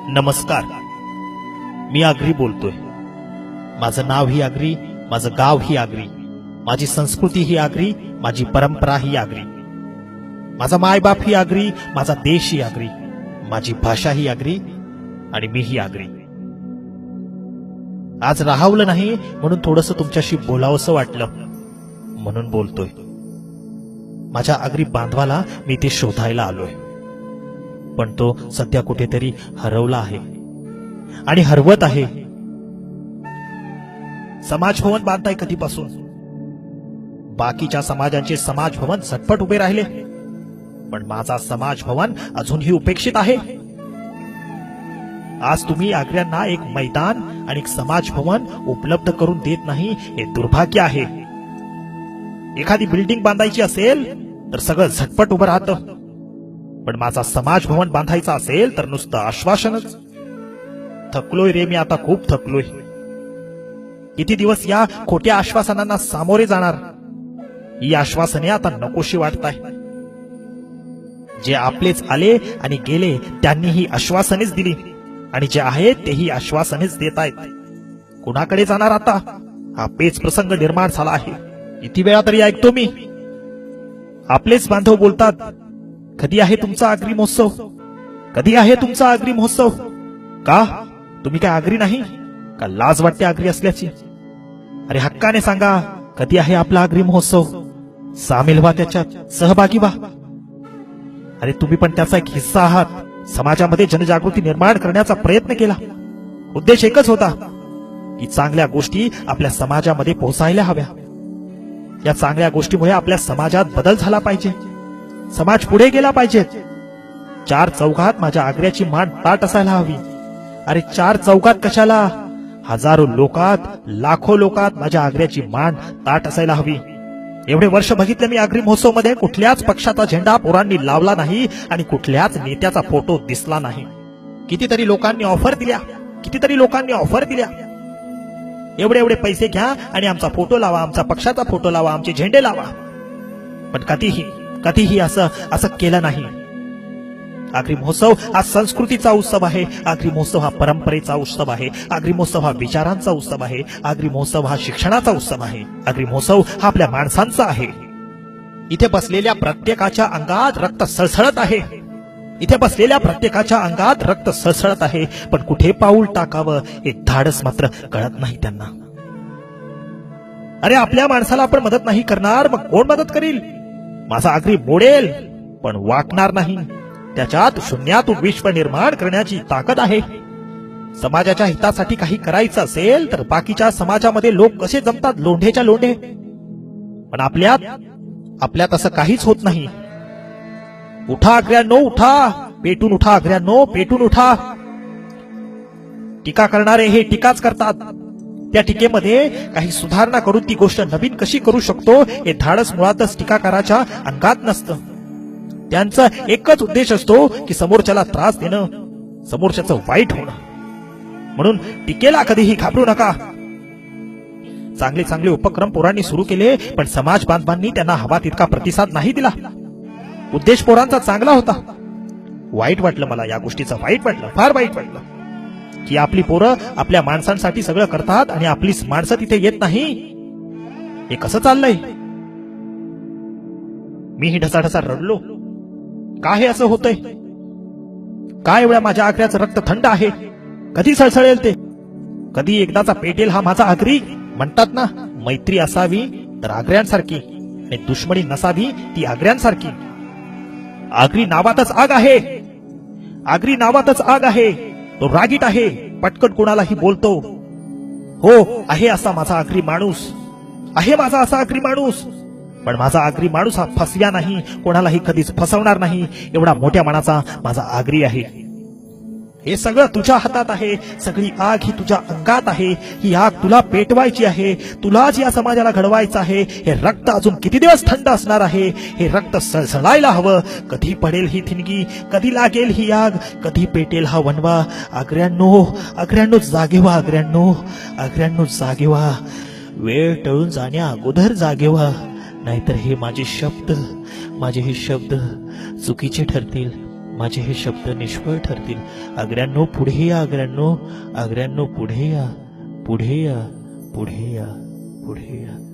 नमस्कार. मी आगरी बोलतोय. माझं नाव ही आगरी, माझं गाव ही आगरी, माझी संस्कृती ही आगरी, माझी परंपरा ही आगरी, माझा मायबाप ही आगरी, माझा देश ही आगरी, माझी भाषा ही आगरी आणि मी ही आगरी. आज राहावलं नाही म्हणून थोडंसं तुमच्याशी बोलावंसं वाटलं म्हणून बोलतोय. माझ्या आगरी बांधवाला मी ते शोधायला आलोय, पण तो सध्या कुठेतरी हरवला आहे आणि हरवत आहे. समाज भवन बांधताय कधीपासून? बाकीच्या समाजांचे समाज भवन झटपट उभे राहिले, पण माझा समाज भवन अजूनही उपेक्षित आहे. आज तुम्ही आग्र्यांना एक मैदान आणि एक समाज भवन उपलब्ध करून देत नाही, हे दुर्भाग्य आहे. एखादी बिल्डिंग बांधायची असेल तर सगळं झटपट उभं राहतं, पण माझा समाज भवन बांधायचा असेल तर नुसतं आश्वासनच. थकलोय रे मी, आता खूप थकलोय. किती दिवस या खोट्या आश्वासनांना सामोरे जाणार? ही आश्वासने आता नकोशी वाटताय. जे आपलेच आले आणि गेले त्यांनी ही आश्वासनेच दिली, आणि जे आहेत तेही आश्वासनेच देत आहेत. कुणाकडे जाणार आता? हा पेच प्रसंग निर्माण झाला आहे. किती वेळा तरी ऐकतो मी, आपलेच बांधव बोलतात, कधी आहे तुमचा आगरी महोत्सव? कधी आहे तुमचा आगरी महोत्सव? का तुम्ही काय आगरी नाही का? लाज वाटते आगरी असल्याची? अरे हक्काने सांगा, कधी आहे आपला आगरी महोत्सव? सामील व्हा, त्याच्यात सहभागी व्हा. अरे तुम्ही पण त्याचा एक हिस्सा आहात. समाजामध्ये जनजागृती निर्माण करण्याचा प्रयत्न केला. उद्देश एकच होता की चांगल्या गोष्टी आपल्या समाजामध्ये पोहोचायला हव्या. या चांगल्या गोष्टीमुळे आपल्या समाजात बदल झाला पाहिजे, समाज पुढे गेला पाहिजे. चार चौघात माझ्या आग्र्याची मान ताट असायला हवी. अरे चार चौघात कशाला, हजारो लोकात, लाखो लोकात माझ्या आग्र्याची मान ताट असायला हवी. एवढे वर्ष बघितले मी आगरी महोत्सव मध्ये कुठल्याच पक्षाचा झेंडा पोरांनी लावला नाही आणि कुठल्याच नेत्याचा फोटो दिसला नाही. कितीतरी लोकांनी ऑफर दिल्या, कितीतरी लोकांनी ऑफर दिल्या, एवढे एवढे पैसे घ्या आणि आमचा फोटो लावा, आमचा पक्षाचा फोटो लावा, आमचे झेंडे लावा. पण कधीही असं केलं नाही. आगरी महोत्सव हा संस्कृतीचा उत्सव आहे. आगरी महोत्सव हा परंपरेचा उत्सव आहे. आगरी महोत्सव हा विचारांचा उत्सव आहे. आगरी महोत्सव हा शिक्षणाचा उत्सव आहे. आगरी महोत्सव हा आपल्या माणसांचा आहे. इथे बसलेल्या प्रत्येकाच्या अंगात रक्त सळसळत आहे. इथे बसलेल्या प्रत्येकाच्या अंगात रक्त सळसळत आहे, पण कुठे पाऊल टाकावं हे धाडस मात्र कळत नाही त्यांना. अरे आपल्या माणसाला आपण मदत नाही करणार, मग कोण मदत करील? माझा आगरी मोडेल पण वाकणार नाही. त्याच्यात शून्यातून विश्व निर्माण करण्याची ताकद आहे. समाजाच्या हितासाठी काही करायचं असेल तर बाकीच्या समाजामध्ये लोक कसे जमतात, लोंढेच्या लोंढे. पण आपल्यात असं काहीच होत नाही. उठा आग्र्यांनो, उठा, पेटून उठा आग्र्यांनो, पेटून उठा. टीका करणारे हे टीकाच करतात. त्या टीकेमध्ये काही सुधारणा करून ती गोष्ट नवीन कशी करू शकतो हे धाडस मुळातच टीकाकाराच्या अंगात नसतं. त्यांचा एकच उद्देश असतो की समोरच्याला त्रास देणं, समोरच्याचं वाईट होणं. म्हणून टीकेला कधीही घाबरू नका. चांगले चांगले उपक्रम पोरांनी सुरू केले, पण समाज बांधवांनी त्यांना हवा तितका प्रतिसाद नाही दिला. उद्देश पोरांचा चांगला होता. वाईट वाटलं मला, या गोष्टीचं वाईट वाटलं, फार वाईट वाटलं की आपली पोरं आपल्या माणसांसाठी सगळं करतात आणि आपली माणसं तिथे येत नाही. हे कसं चाललंय? मीही ढसाढसा रडलो. का हे असं होतंय? काय एवढ्या माझ्या आग्र्याचं रक्त थंड आहे? कधी सळसळेल ते? कधी एकदाचा पेटेल हा माझा आगरी? म्हणतात ना, मैत्री असावी तर आग्र्यांसारखी आणि दुश्मनी नसावी ती आग्र्यांसारखी. आगरी नावातच आग आहे. आगरी नावातच आग आहे. तो रागीट आहे, पटकन कोणालाही बोलतो. हो, आहे असा माझा आगरी माणूस, आहे माझा असा आगरी माणूस. पण माझा आगरी माणूस हा फसव्या नाही, कोणालाही कधीच फसवणार नाही, एवढा मोठ्या मनाचा माझा आगरी आहे. हे सगळं तुझ्या हातात आहे. सगळी आग ही तुझ्या अंगात आहे. ही आग तुला पेटवायची आहे. तुलाच या समाजाला घडवायचं आहे. हे रक्त अजून किती दिवस थंड असणार आहे? हे रक्त सळसळायला हवं. कधी पडेल ही थिणगी, कधी लागेल ही आग, कधी पेटेल हा वनवा. आग्र्यांनो, आग्र्यांनो जागे व्हा. आग्र्यांनो, आग्र्यांनो जागे व्हा. वेळ टळून जाण्या अगोदर जागे व्हा, नाहीतर हे माझे शब्द चुकीचे ठरतील. माझे हे शब्द निष्फळ ठरतील. आग्र्यांनो पुढे या, आग्र्यांनो, आग्र्यांनो पुढे या, पुढे या, पुढे या, पुढे या.